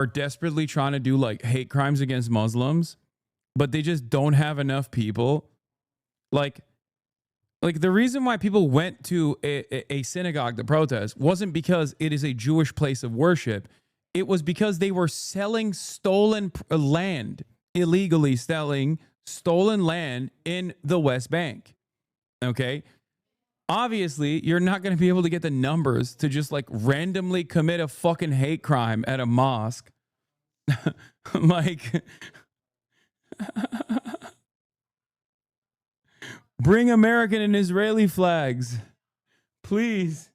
are desperately trying to do like hate crimes against Muslims, but they just don't have enough people. Like the reason why people went to a synagogue to protest wasn't because it is a Jewish place of worship. It was because they were selling stolen land, illegally selling stolen land in the West Bank. Okay. Obviously, you're not going to be able to get the numbers to just like randomly commit a fucking hate crime at a mosque. Like, bring American and Israeli flags, please.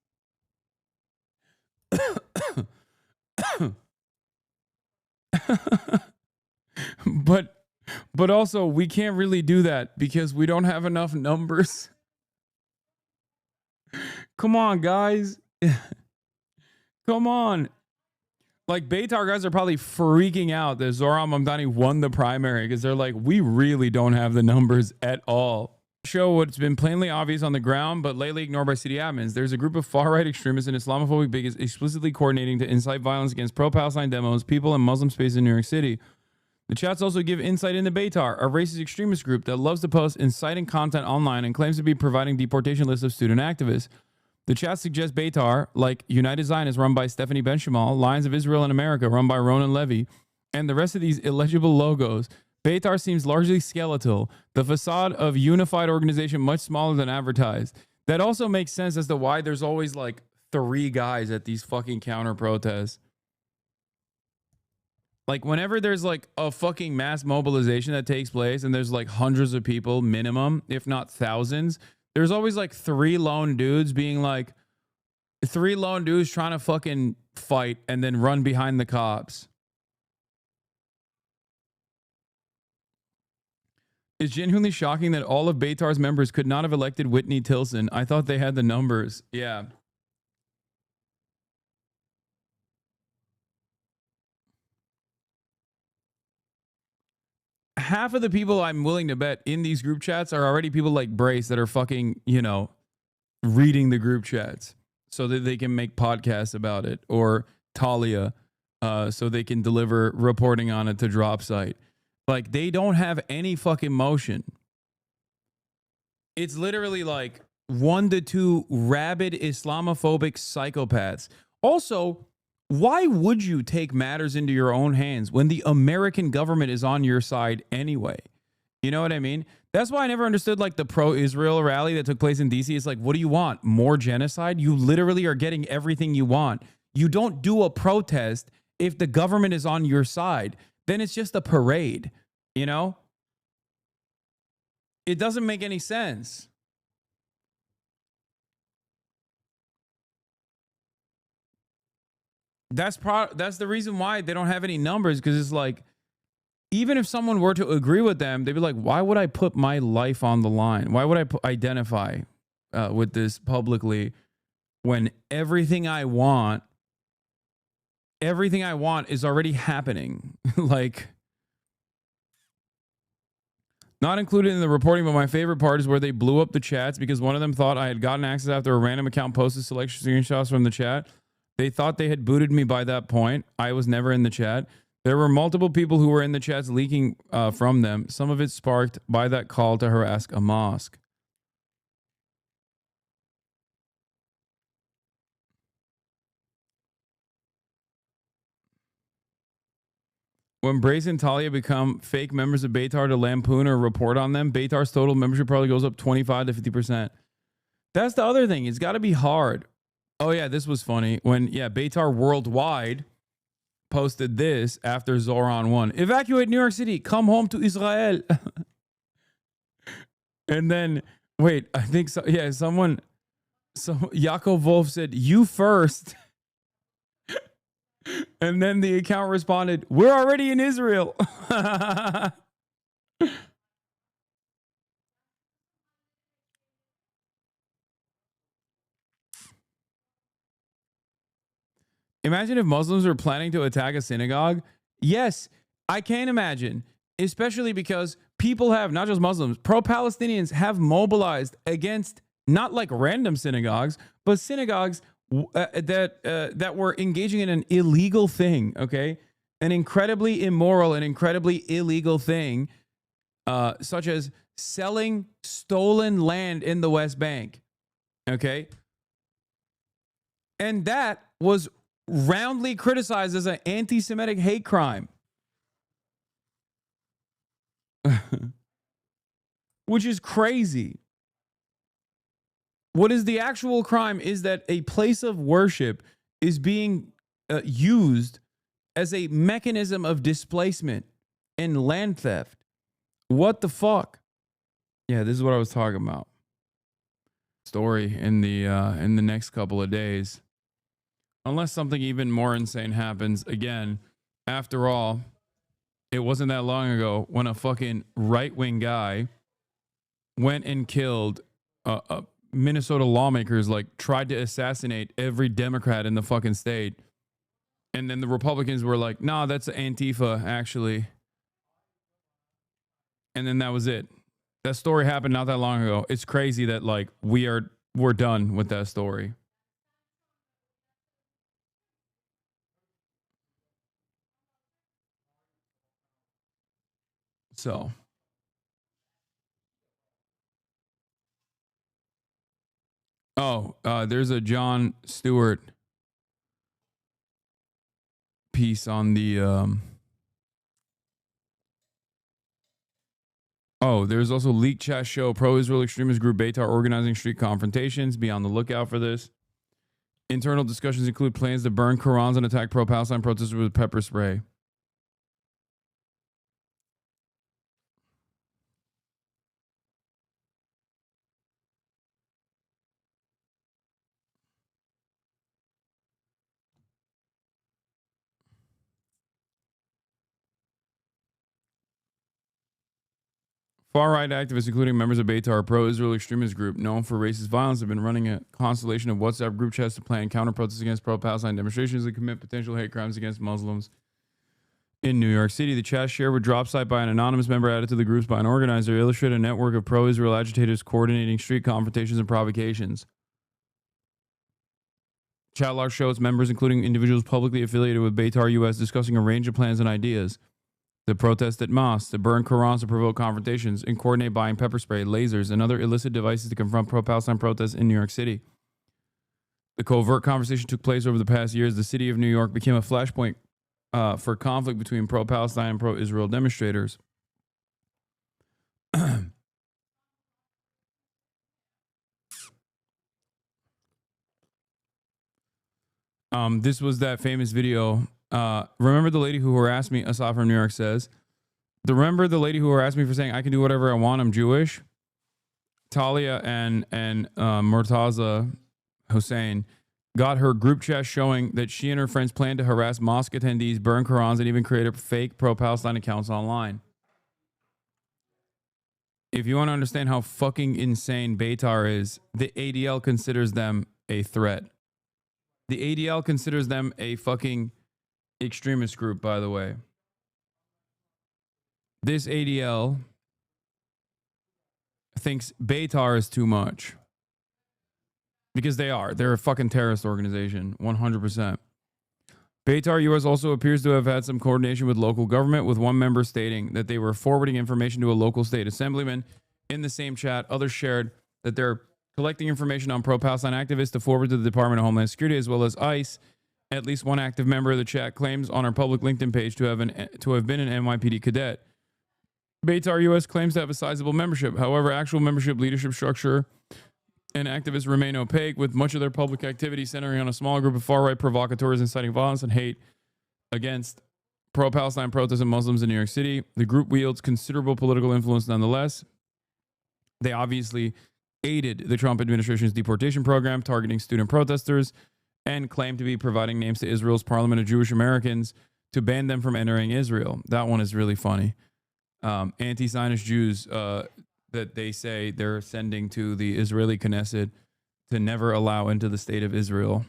But also we can't really do that because we don't have enough numbers. Come on, guys. Come on. Like, Beitar guys are probably freaking out that Zohran Mamdani won the primary because they're like, we really don't have the numbers at all. Show what's been plainly obvious on the ground, but lately ignored by city admins. There's a group of far-right extremists and Islamophobic bigots explicitly coordinating to incite violence against pro-Palestine demos, people in Muslim spaces in New York City. The chats also give insight into Beitar, a racist extremist group that loves to post inciting content online and claims to be providing deportation lists of student activists. The chat suggests Beitar, like United Zionists run by Stephanie Benchamal, Lions of Israel in America run by Ronan Levy, and the rest of these illegible logos. Beitar seems largely skeletal, the facade of unified organization much smaller than advertised. That also makes sense as to why there's always like 3 guys at these fucking counter protests. Like, whenever there's like a fucking mass mobilization that takes place and there's like hundreds of people minimum, if not thousands, there's always like 3 lone dudes being like 3 lone dudes trying to fucking fight and then run behind the cops. It's genuinely shocking that all of Beitar's members could not have elected Whitney Tilson. I thought they had the numbers. Yeah. Half of the people I'm willing to bet in these group chats are already people like Brace that are fucking, you know, reading the group chats so that they can make podcasts about it, or Talia, so they can deliver reporting on it to Drop Site. Like, they don't have any fucking motion. It's literally like 1 to 2 rabid Islamophobic psychopaths. Also, why would you take matters into your own hands when the American government is on your side anyway? You know what I mean? That's why I never understood like the pro-Israel rally that took place in DC. It's like, what do you want? More genocide? You literally are getting everything you want. You don't do a protest if the government is on your side. Then it's just a parade, you know? It doesn't make any sense. That's the reason why they don't have any numbers, because it's like, even if someone were to agree with them, they'd be like, why would I put my life on the line? Why would I identify with this publicly when everything I want is already happening? Like, not included in the reporting, but my favorite part is where they blew up the chats because one of them thought I had gotten access after a random account posted selection screenshots from the chat. They thought they had booted me by that point. I was never in the chat. There were multiple people who were in the chats leaking from them. Some of it sparked by that call to harass a mosque. When Brace and Talia become fake members of Beitar to lampoon or report on them, Beitar's total membership probably goes up 25 to 50%. That's the other thing. It's got to be hard. Oh, yeah, this was funny. When, Beitar Worldwide posted this after Zohran won. Evacuate New York City. Come home to Israel. And then, wait, I think so. Yeah, Yaakov Wolf said, you first. And then the account responded, we're already in Israel. Imagine if Muslims were planning to attack a synagogue. Yes, I can imagine, especially because people have, not just Muslims, pro-Palestinians have mobilized against not like random synagogues, but synagogues that were engaging in an illegal thing, okay? an incredibly immoral and incredibly illegal thing, such as selling stolen land in the West Bank. Okay. And that was roundly criticized as an anti-Semitic hate crime. Which is crazy. What is the actual crime is that a place of worship is being used as a mechanism of displacement and land theft. What the fuck? Yeah, this is what I was talking about. Story in the next couple of days. Unless something even more insane happens again. After all, it wasn't that long ago when a fucking right-wing guy went and killed Minnesota lawmakers, like tried to assassinate every Democrat in the fucking state. And then the Republicans were like, nah, that's Antifa, actually. And then that was it. That story happened not that long ago. It's crazy that like we're done with that story. So there's a Jon Stewart piece on the there's also leaked chat show pro-Israel extremist group Beitar organizing street confrontations. Be on the lookout for this. Internal discussions include plans to burn Qurans and attack pro-Palestine protesters with pepper spray. Far-right activists, including members of Beitar, a pro-Israel extremist group known for racist violence, have been running a constellation of WhatsApp group chats to plan counter-protests against pro-Palestine demonstrations and commit potential hate crimes against Muslims in New York City. The chat shared with drop site by an anonymous member added to the groups by an organizer illustrate a network of pro-Israel agitators coordinating street confrontations and provocations. Chat log shows members, including individuals publicly affiliated with Beitar US, discussing a range of plans and ideas. To protest at mosques, to burn Qurans to provoke confrontations, and coordinate buying pepper spray, lasers, and other illicit devices to confront pro-Palestine protests in New York City. The covert conversation took place over the past years. The city of New York became a flashpoint for conflict between pro-Palestine and pro-Israel demonstrators. This was that famous video. Remember the lady who harassed me? Asaf from New York says. Remember the lady who harassed me for saying I can do whatever I want? I'm Jewish. Talia and Murtaza Hussein got her group chat showing that she and her friends planned to harass mosque attendees, burn Qurans, and even create fake pro-Palestine accounts online. If you want to understand how fucking insane Beitar is, the ADL considers them a threat. The ADL considers them a fucking extremist group, by the way. This ADL thinks Beitar is too much. Because they are. They're a fucking terrorist organization. 100%. Beitar US also appears to have had some coordination with local government, with one member stating that they were forwarding information to a local state assemblyman. In the same chat, others shared that they're collecting information on pro-Palestine activists to forward to the Department of Homeland Security as well as ICE. At least one active member of the chat claims on our public LinkedIn page to have been an NYPD cadet. Beitar US claims to have a sizable membership. However, actual membership, leadership structure, and activists remain opaque, with much of their public activity centering on a small group of far-right provocateurs inciting violence and hate against pro-Palestine protests and Muslims in New York City. The group wields considerable political influence nonetheless. They obviously aided the Trump administration's deportation program targeting student protesters and claim to be providing names to Israel's Parliament of Jewish Americans to ban them from entering Israel. That one is really funny. Anti-Zionist Jews that they say they're sending to the Israeli Knesset to never allow into the state of Israel.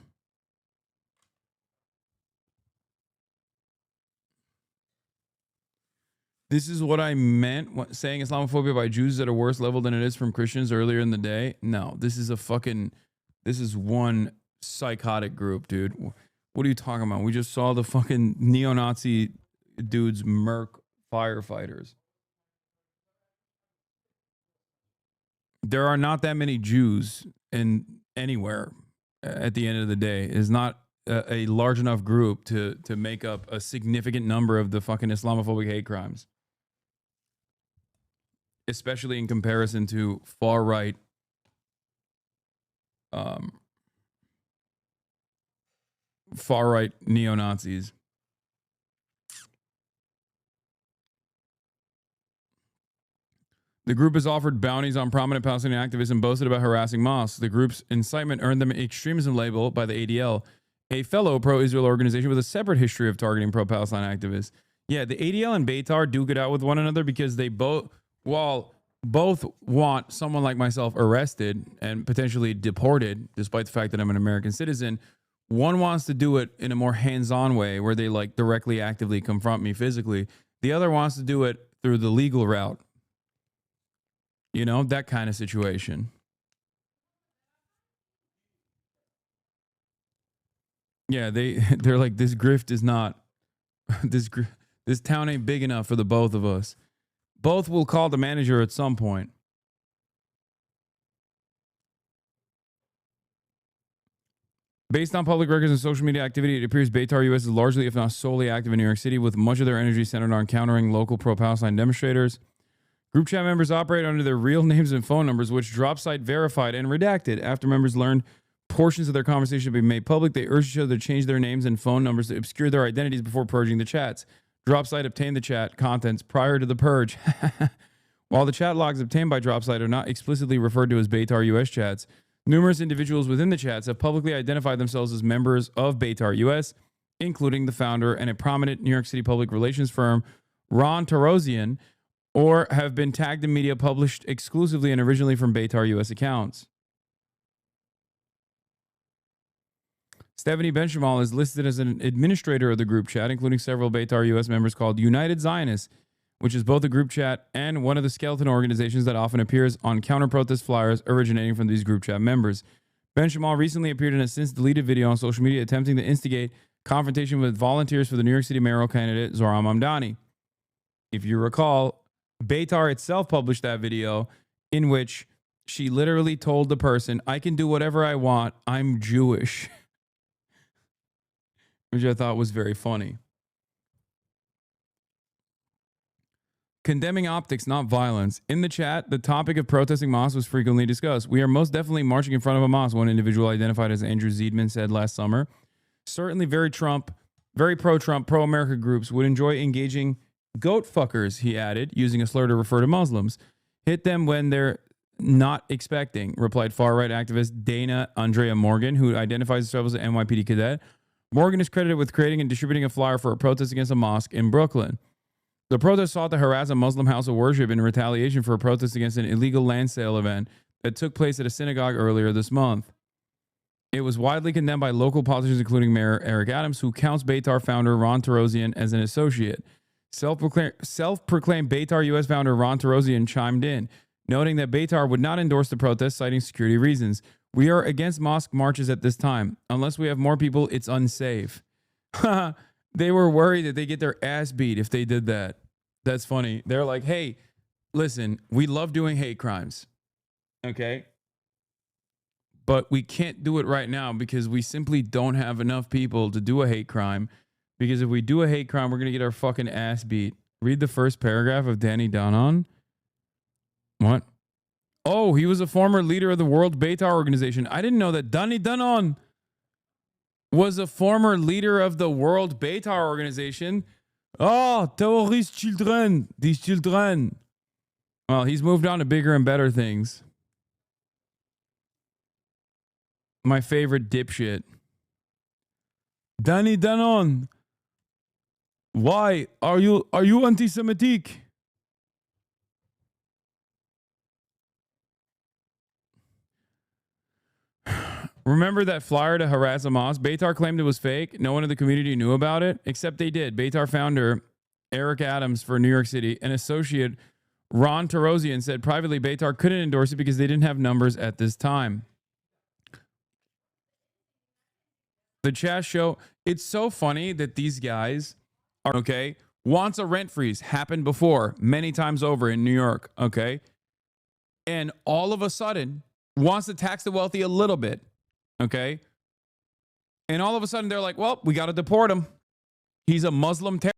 This is what I meant saying Islamophobia by Jews is at a worse level than it is from Christians earlier in the day. No, this is one psychotic group, dude. What are you talking about? We just saw the fucking neo-Nazi dudes murk firefighters. There are not that many Jews in anywhere at the end of the day. It's not a large enough group to make up a significant number of the fucking Islamophobic hate crimes. Especially in comparison to far right neo-Nazis. The group has offered bounties on prominent Palestinian activists and boasted about harassing mosques. The group's incitement earned them an extremism label by the ADL, a fellow pro-Israel organization with a separate history of targeting pro-Palestine activists. Yeah, the ADL and Beitar duke it out with one another because they both want someone like myself arrested and potentially deported, despite the fact that I'm an American citizen. One wants to do it in a more hands-on way where they like directly, actively confront me physically. The other wants to do it through the legal route. You know, that kind of situation. Yeah, they're like, this grift is not this town ain't big enough for the both of us. Both will call the manager at some point. Based on public records and social media activity, it appears Beitar US is largely, if not solely, active in New York City, with much of their energy centered on countering local pro-Palestine demonstrators. Group chat members operate under their real names and phone numbers, which DropSite verified and redacted. After members learned portions of their conversation had been made public, they urged each other to change their names and phone numbers to obscure their identities before purging the chats. DropSite obtained the chat contents prior to the purge. While the chat logs obtained by DropSite are not explicitly referred to as Beitar US chats, numerous individuals within the chats have publicly identified themselves as members of Beitar US, including the founder and a prominent New York City public relations firm, Ron Tarosian, or have been tagged in media published exclusively and originally from Beitar US accounts. Stephanie Benchamal is listed as an administrator of the group chat, including several Beitar US members called United Zionists, which is both a group chat and one of the skeleton organizations that often appears on counter-protest flyers originating from these group chat members. Benchamal recently appeared in a since-deleted video on social media attempting to instigate confrontation with volunteers for the New York City mayoral candidate Zohran Mamdani. If you recall, Beitar itself published that video in which she literally told the person, I can do whatever I want, I'm Jewish. Which I thought was very funny. Condemning optics, not violence. In the chat, the topic of protesting mosques was frequently discussed. We are most definitely marching in front of a mosque, one individual identified as Andrew Ziedman said last summer. Certainly very pro-Trump, pro-America groups would enjoy engaging goat fuckers, he added, using a slur to refer to Muslims. Hit them when they're not expecting, replied far-right activist Dana Andrea Morgan, who identifies herself as an NYPD cadet. Morgan is credited with creating and distributing a flyer for a protest against a mosque in Brooklyn. The protest sought to harass a Muslim house of worship in retaliation for a protest against an illegal land sale event that took place at a synagogue earlier this month. It was widely condemned by local politicians, including Mayor Eric Adams, who counts Beitar founder Ron Tarosian as an associate. Self-proclaimed Beitar U.S. founder Ron Tarosian chimed in, noting that Beitar would not endorse the protest, citing security reasons. We are against mosque marches at this time. Unless we have more people, it's unsafe. They were worried that they get their ass beat if they did that. That's funny. They're like, hey, listen, we love doing hate crimes. Okay? But we can't do it right now because we simply don't have enough people to do a hate crime. Because if we do a hate crime, we're going to get our fucking ass beat. Read the first paragraph of Danny Danon. What? Oh, he was a former leader of the World Beitar Organization. I didn't know that Danny Danon was a former leader of the World Beitar Organization. Oh, terrorist children. These children. Well, he's moved on to bigger and better things. My favorite dipshit. Danny Danon. Why are you anti-Semitic? Remember that flyer to harass a mosque? Beitar claimed it was fake. No one in the community knew about it, except they did. Beitar founder Eric Adams for New York City, an associate Ron Tarosian, said privately Beitar couldn't endorse it because they didn't have numbers at this time. The chat show, It's so funny that these guys are okay. Wants a rent freeze, happened before many times over in New York. Okay. And all of a sudden wants to tax the wealthy a little bit. Okay. And all of a sudden they're like, well, we got to deport him. He's a Muslim terrorist.